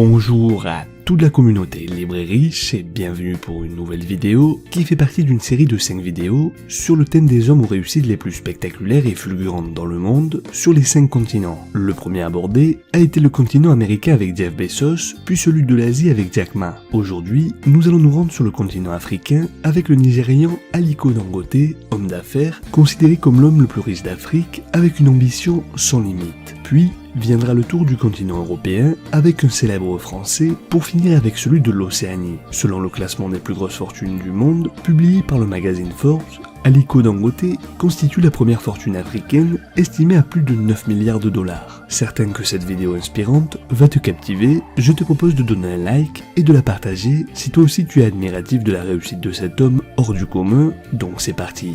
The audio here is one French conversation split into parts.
Bonjour à toute la communauté libre et riche et bienvenue pour une nouvelle vidéo qui fait partie d'une série de 5 vidéos sur le thème des hommes aux réussites les plus spectaculaires et fulgurantes dans le monde sur les 5 continents. Le premier abordé a été le continent américain avec Jeff Bezos, puis celui de l'Asie avec Jack Ma. Aujourd'hui, nous allons nous rendre sur le continent africain avec le Nigérian Aliko Dangote, homme d'affaires, considéré comme l'homme le plus riche d'Afrique avec une ambition sans limite. Puis viendra le tour du continent européen avec un célèbre français pour finir avec celui de l'Océanie. Selon le classement des plus grosses fortunes du monde, publié par le magazine Forbes, Aliko Dangote constitue la première fortune africaine estimée à plus de 9 milliards de dollars. Certain que cette vidéo inspirante va te captiver, je te propose de donner un like et de la partager si toi aussi tu es admiratif de la réussite de cet homme hors du commun, donc c'est parti.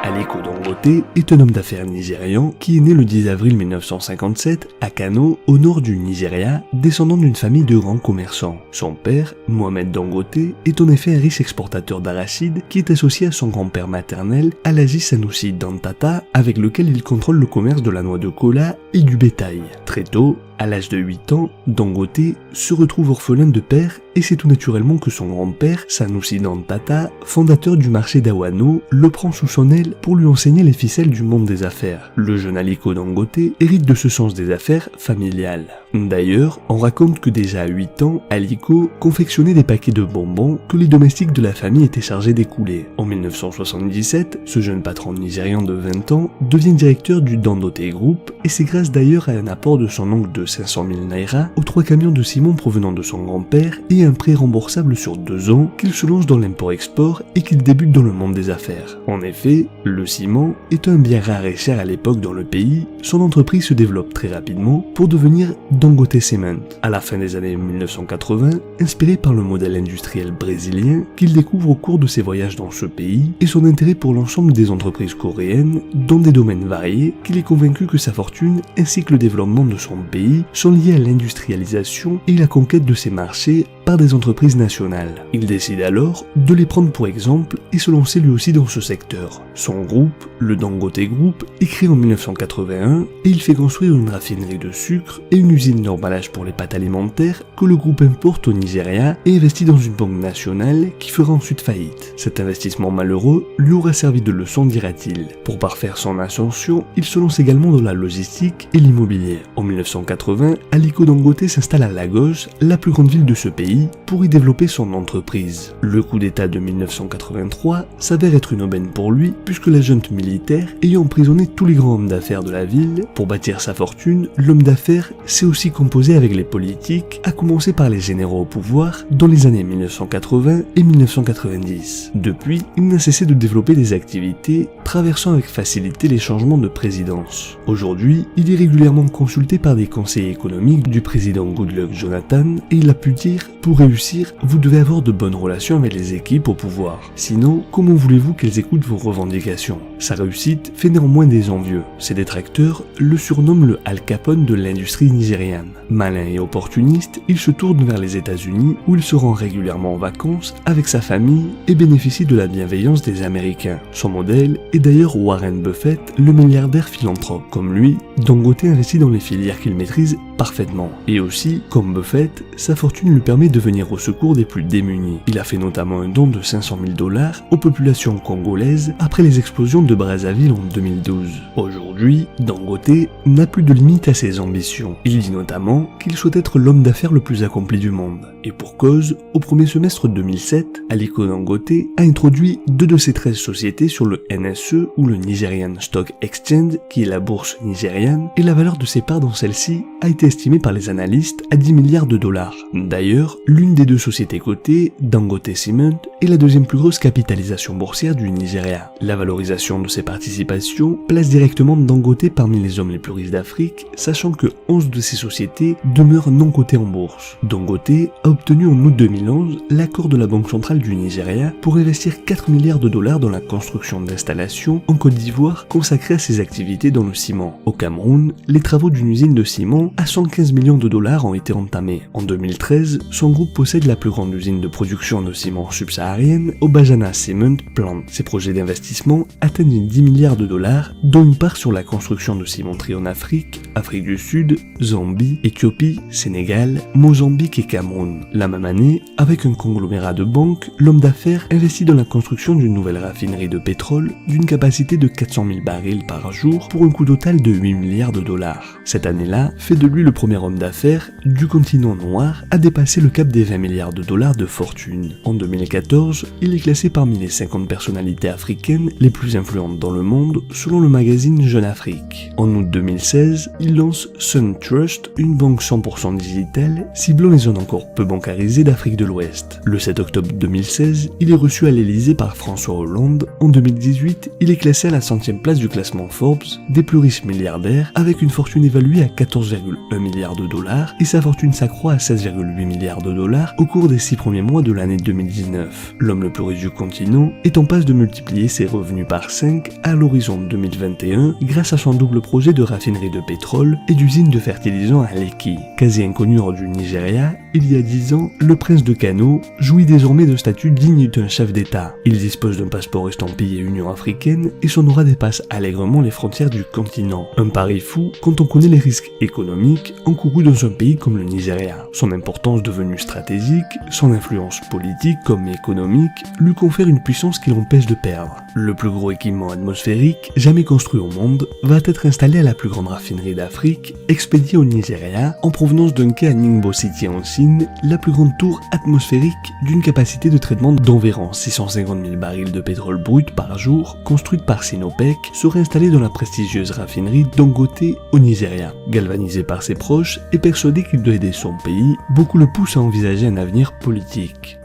Aliko Dangote est un homme d'affaires nigérian qui est né le 10 avril 1957 à Kano, au nord du Nigeria, descendant d'une famille de grands commerçants. Son père, Mohamed Dangote, est en effet un riche exportateur d'arachides qui est associé à son grand-père maternel, Alhaji Sanusi Dantata, avec lequel il contrôle le commerce de la noix de kola et du bétail. Très tôt, à l'âge de 8 ans, Dangote se retrouve orphelin de père et c'est tout naturellement que son grand-père, Sanusi Dantata, fondateur du marché d'Awano, le prend sous son aile pour lui enseigner les ficelles du monde des affaires. Le jeune Aliko Dangote hérite de ce sens des affaires familiales. D'ailleurs, on raconte que déjà à 8 ans, Aliko confectionnait des paquets de bonbons que les domestiques de la famille étaient chargés d'écouler. En 1977, ce jeune patron nigérian de 20 ans devient directeur du Dangote Group et c'est grâce d'ailleurs à un apport de son oncle de 500 000 naira aux 3 camions de ciment provenant de son grand-père et un prêt remboursable sur 2 ans qu'il se lance dans l'import-export et qu'il débute dans le monde des affaires. En effet, le ciment est un bien rare et cher à l'époque dans le pays, son entreprise se développe très rapidement pour devenir Dangote Cement. À la fin des années 1980, inspiré par le modèle industriel brésilien qu'il découvre au cours de ses voyages dans ce pays et son intérêt pour l'ensemble des entreprises coréennes dans des domaines variés, qu'il est convaincu que sa fortune ainsi que le développement de son pays sont liés à l'industrialisation et la conquête de ces marchés par des entreprises nationales. Il décide alors de les prendre pour exemple et se lancer lui aussi dans ce secteur. Son groupe, le Dangote Group, est créé en 1981 et il fait construire une raffinerie de sucre et une usine d'emballage pour les pâtes alimentaires que le groupe importe au Nigeria et investit dans une banque nationale qui fera ensuite faillite. Cet investissement malheureux lui aura servi de leçon, dira-t-il. Pour parfaire son ascension, il se lance également dans la logistique et l'immobilier. En 1980, Aliko Dangote s'installe à Lagos, la plus grande ville de ce pays, pour y développer son entreprise. Le coup d'État de 1983 s'avère être une aubaine pour lui puisque la junte militaire ayant emprisonné tous les grands hommes d'affaires de la ville, pour bâtir sa fortune, l'homme d'affaires s'est aussi composé avec les politiques, à commencer par les généraux au pouvoir dans les années 1980 et 1990. Depuis, il n'a cessé de développer des activités, traversant avec facilité les changements de présidence. Aujourd'hui, il est régulièrement consulté par des conseillers économiques du président Goodluck Jonathan et il a pu dire « Pour réussir, vous devez avoir de bonnes relations avec les équipes au pouvoir. Sinon, comment voulez-vous qu'elles écoutent vos revendications ?» Sa réussite fait néanmoins des envieux. Ses détracteurs le surnomment le Al Capone de l'industrie nigériane. Malin et opportuniste, il se tourne vers les États-Unis où il se rend régulièrement en vacances avec sa famille et bénéficie de la bienveillance des Américains. Son modèle est d'ailleurs Warren Buffett, le milliardaire philanthrope. Comme lui, Dangote investit dans les filières qu'il maîtrise parfaitement. Et aussi, comme Buffett, sa fortune lui permet de venir au secours des plus démunis. Il a fait notamment un don de 500 000 $ aux populations congolaises après les explosions de Brazzaville en 2012. Aujourd'hui, Dangote n'a plus de limite à ses ambitions. Il dit notamment qu'il souhaite être l'homme d'affaires le plus accompli du monde. Et pour cause, au premier semestre 2007, Aliko Dangote a introduit 2 de ses 13 sociétés sur le NSE ou le Nigerian Stock Exchange, qui est la bourse nigériane, et la valeur de ses parts dans celle-ci a été estimée par les analystes à 10 milliards de dollars. D'ailleurs, l'une des 2 sociétés cotées, Dangote Cement, est la deuxième plus grosse capitalisation boursière du Nigeria. La valorisation de ses participations place directement Dangote parmi les hommes les plus riches d'Afrique, sachant que 11 de ces sociétés demeurent non cotées en bourse. Dangote a obtenu en août 2011 l'accord de la Banque centrale du Nigeria pour investir 4 milliards de dollars dans la construction d'installations en Côte d'Ivoire consacrées à ses activités dans le ciment. Au Cameroun, les travaux d'une usine de ciment à 115 millions de dollars ont été entamés. En 2013, son groupe possède la plus grande usine de production de ciment subsaharienne, Obajana Cement Plant. Ses projets d'investissement atteignent 10 milliards de dollars, dont une part sur la construction de cimenteries en Afrique, Afrique du Sud, Zambie, Éthiopie, Sénégal, Mozambique et Cameroun. La même année, avec un conglomérat de banques, l'homme d'affaires investit dans la construction d'une nouvelle raffinerie de pétrole d'une capacité de 400 000 barils par jour pour un coût total de 8 milliards de dollars. Cette année-là fait de lui le premier homme d'affaires du continent noir à dépasser le cap des 20 milliards de dollars de fortune. En 2014, il est classé parmi les 50 personnalités africaines les plus influentes dans le monde selon le magazine Jeune Afrique. En août 2016, il lance Sun Trust, une banque 100% digitale ciblant les zones encore peu bancarisées d'Afrique de l'Ouest. Le 7 octobre 2016, il est reçu à l'Elysée par François Hollande. En 2018, il est classé à la 100e place du classement Forbes des plus riches milliardaires avec une fortune évaluée à 14,1 milliards de dollars et sa fortune s'accroît à 16,8 milliards de dollars au cours des 6 premiers mois de l'année 2019. L'homme le plus riche du continent est en passe de multiplier ses revenus par 5 à l'horizon 2021 grâce à son double projet de raffinerie de pétrole et d'usine de fertilisants à Lekki. Quasi inconnu hors du Nigeria, il y a 10 ans, le prince de Kano jouit désormais de statut digne d'un chef d'État. Il dispose d'un passeport estampillé Union africaine et son aura dépasse allègrement les frontières du continent. Un pari fou quand on connaît les risques économiques encourus dans un pays comme le Nigeria. Son importance devenue stratégique, son influence politique comme économique lui confère une puissance qui l'empêche de perdre. Le plus gros équipement atmosphérique jamais construit au monde va être installé à la plus grande raffinerie d'Afrique, expédiée au Nigeria en provenance d'un quai à Ningbo City en Chine, la plus grande tour atmosphérique d'une capacité de traitement d'environ 650 000 barils de pétrole brut par jour, construite par Sinopec, serait installée dans la prestigieuse raffinerie Dangote au Nigeria. Galvanisé par ses proches et persuadé qu'il doit aider son pays, beaucoup le poussent à envisager un avenir politique.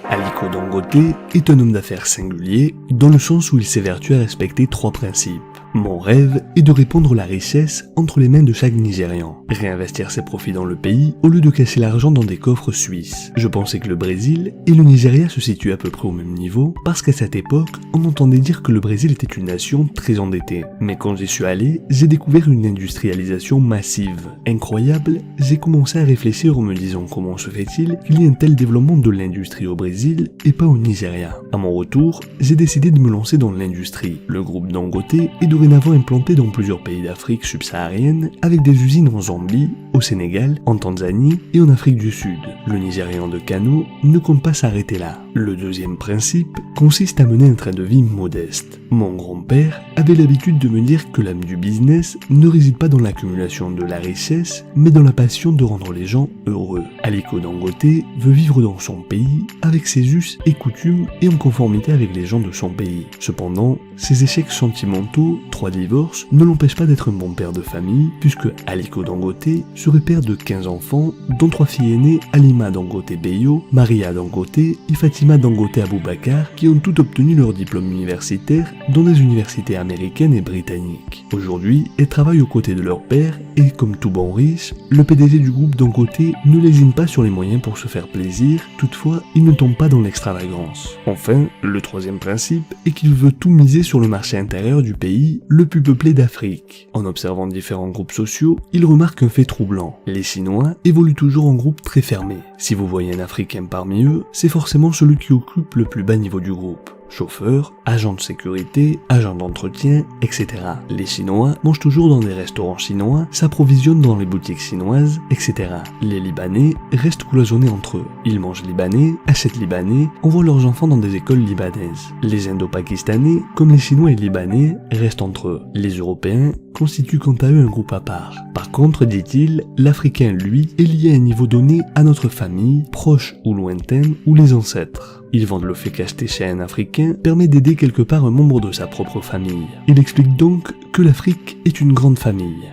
Aliko Dangote est un homme d'affaires singulier dans le sens où il s'évertue à respecter 3 principes. Mon rêve est de répandre la richesse entre les mains de chaque Nigérian, réinvestir ses profits dans le pays au lieu de cacher l'argent dans des coffres suisses. Je pensais que le Brésil et le Nigeria se situaient à peu près au même niveau parce qu'à cette époque, on entendait dire que le Brésil était une nation très endettée. Mais quand j'y suis allé, j'ai découvert une industrialisation massive. Incroyable, j'ai commencé à réfléchir en me disant comment se fait-il qu'il y ait un tel développement de l'industrie au Brésil et pas au Nigeria. À mon retour, j'ai décidé de me lancer dans l'industrie. Le groupe Dangote est dorénavant implanté dans plusieurs pays d'Afrique subsaharienne avec des usines en Zambie, au Sénégal, en Tanzanie et en Afrique du Sud. Le Nigérian de Kano ne compte pas s'arrêter là. Le deuxième principe consiste à mener un train de vie modeste. Mon grand-père avait l'habitude de me dire que l'âme du business ne réside pas dans l'accumulation de la richesse, mais dans la passion de rendre les gens heureux. Aliko Dangote veut vivre dans son pays avec ses us et coutumes et en conformité avec les gens de son pays. Cependant, ses échecs sentimentaux, 3 divorces, ne l'empêchent pas d'être un bon père de famille, puisque Aliko Dangote serait père de 15 enfants, dont 3 filles aînées, Halima Dangote Beyo, Maria Dangote et Fatima Dangote Aboubakar, qui ont toutes obtenu leur diplôme universitaire dans des universités américaines et britanniques. Aujourd'hui, elles travaillent aux côtés de leur père et, comme tout bon riche, le PDG du groupe Dangote ne lésine pas sur les moyens pour se faire plaisir, toutefois, il ne tombe pas dans l'extravagance. Enfin, le troisième principe est qu'il veut tout miser sur le marché intérieur du pays, le plus peuplé d'Afrique. En observant différents groupes sociaux, il remarque un fait troublant. Les Chinois évoluent toujours en groupes très fermés. Si vous voyez un Africain parmi eux, c'est forcément celui qui occupe le plus bas niveau du groupe. Chauffeur, agent de sécurité, agent d'entretien, etc. Les Chinois mangent toujours dans des restaurants chinois, s'approvisionnent dans les boutiques chinoises, etc. Les Libanais restent cloisonnés entre eux. Ils mangent libanais, achètent libanais, envoient leurs enfants dans des écoles libanaises. Les Indo-Pakistanais, comme les Chinois et Libanais, restent entre eux. Les Européens constituent quant à eux un groupe à part. Par contre, dit-il, l'Africain, lui, est lié à un niveau donné à notre famille, proche ou lointaine, ou les ancêtres. Il vante le fait qu'acheter chez un Africain permet d'aider quelque part un membre de sa propre famille. Il explique donc que l'Afrique est une grande famille.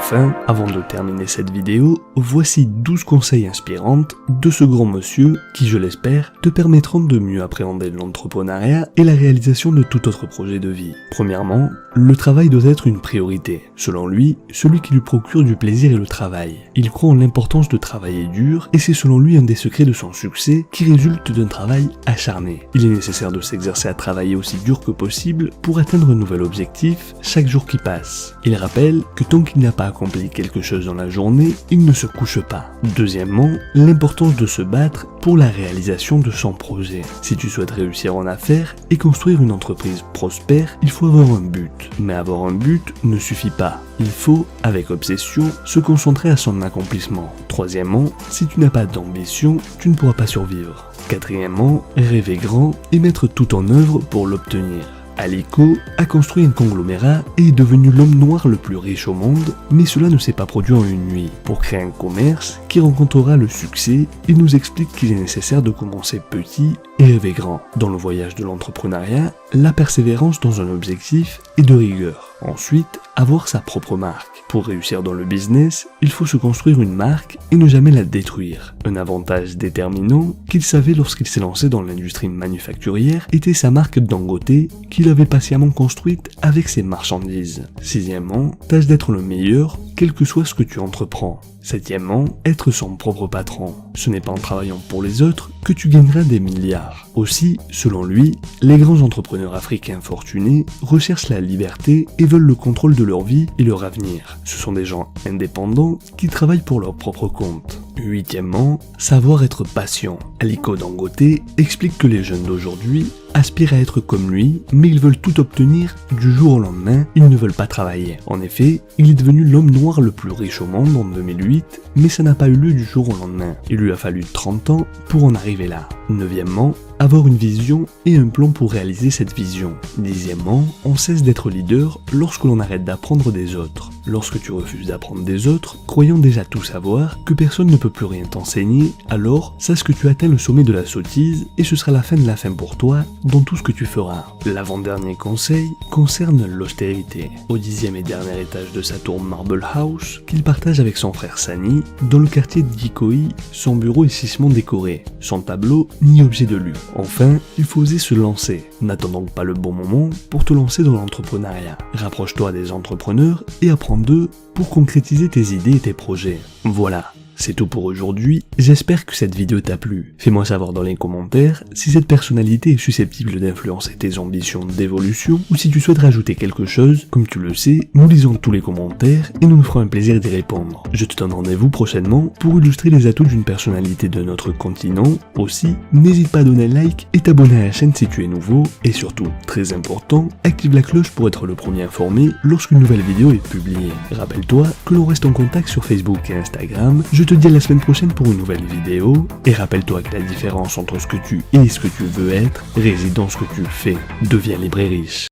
Enfin, avant de terminer cette vidéo, voici 12 conseils inspirants de ce grand monsieur qui, je l'espère, te permettront de mieux appréhender l'entrepreneuriat et la réalisation de tout autre projet de vie. Premièrement, le travail doit être une priorité. Selon lui, celui qui lui procure du plaisir est le travail. Il croit en l'importance de travailler dur et c'est selon lui un des secrets de son succès qui résulte d'un travail acharné. Il est nécessaire de s'exercer à travailler aussi dur que possible pour atteindre un nouvel objectif chaque jour qui passe. Il rappelle que tant qu'il n'a pas accompli quelque chose dans la journée, il ne se couche pas. Deuxièmement, l'importance de se battre pour la réalisation de son projet. Si tu souhaites réussir en affaires et construire une entreprise prospère, il faut avoir un but. Mais avoir un but ne suffit pas. Il faut, avec obsession, se concentrer à son accomplissement. Troisièmement, si tu n'as pas d'ambition, tu ne pourras pas survivre. Quatrièmement, rêver grand et mettre tout en œuvre pour l'obtenir. Aliko a construit un conglomérat et est devenu l'homme noir le plus riche au monde, mais cela ne s'est pas produit en une nuit. Pour créer un commerce qui rencontrera le succès, il nous explique qu'il est nécessaire de commencer petit et rêver grand. Dans le voyage de l'entrepreneuriat, la persévérance dans un objectif est de rigueur. Ensuite, avoir sa propre marque. Pour réussir dans le business, il faut se construire une marque et ne jamais la détruire. Un avantage déterminant qu'il savait lorsqu'il s'est lancé dans l'industrie manufacturière était sa marque Dangote qu'il avait patiemment construite avec ses marchandises. Sixièmement, tâche d'être le meilleur quel que soit ce que tu entreprends. Septièmement, être son propre patron. Ce n'est pas en travaillant pour les autres que tu gagneras des milliards. Aussi, selon lui, les grands entrepreneurs africains fortunés recherchent la liberté et veulent le contrôle de leur vie et leur avenir. Ce sont des gens indépendants qui travaillent pour leur propre compte. Huitièmement, savoir être patient. Aliko Dangote explique que les jeunes d'aujourd'hui aspirent à être comme lui, mais ils veulent tout obtenir du jour au lendemain, ils ne veulent pas travailler. En effet, il est devenu l'homme noir le plus riche au monde en 2008, mais ça n'a pas eu lieu du jour au lendemain. Il lui a fallu 30 ans pour en arriver là. Neuvièmement, avoir une vision et un plan pour réaliser cette vision. Dixièmement, on cesse d'être leader lorsque l'on arrête d'apprendre des autres. Lorsque tu refuses d'apprendre des autres, croyant déjà tout savoir, que personne ne peut plus rien t'enseigner, alors sache que tu atteins le sommet de la sottise et ce sera la fin de la fin pour toi dans tout ce que tu feras. L'avant-dernier conseil concerne l'austérité. Au 10e et dernier étage de sa tour Marble House, qu'il partage avec son frère Sani, dans le quartier d'Ikoi, son bureau est sissement décoré, son tableau ni objet de luxe. Enfin, il faut oser se lancer. N'attends donc pas le bon moment pour te lancer dans l'entrepreneuriat. Rapproche-toi des entrepreneurs et apprends d'eux pour concrétiser tes idées et tes projets. Voilà. C'est tout pour aujourd'hui, j'espère que cette vidéo t'a plu. Fais-moi savoir dans les commentaires si cette personnalité est susceptible d'influencer tes ambitions d'évolution ou si tu souhaites rajouter quelque chose. Comme tu le sais, nous lisons tous les commentaires et nous nous ferons un plaisir d'y répondre. Je te donne rendez-vous prochainement pour illustrer les atouts d'une personnalité de notre continent. Aussi, n'hésite pas à donner un like et t'abonner à la chaîne si tu es nouveau et surtout, très important, active la cloche pour être le premier informé lorsqu'une nouvelle vidéo est publiée. Rappelle-toi que l'on reste en contact sur Facebook et Instagram. Je te dis à la semaine prochaine pour une nouvelle vidéo, et rappelle-toi que la différence entre ce que tu es et ce que tu veux être réside dans ce que tu fais. Deviens libre et riche.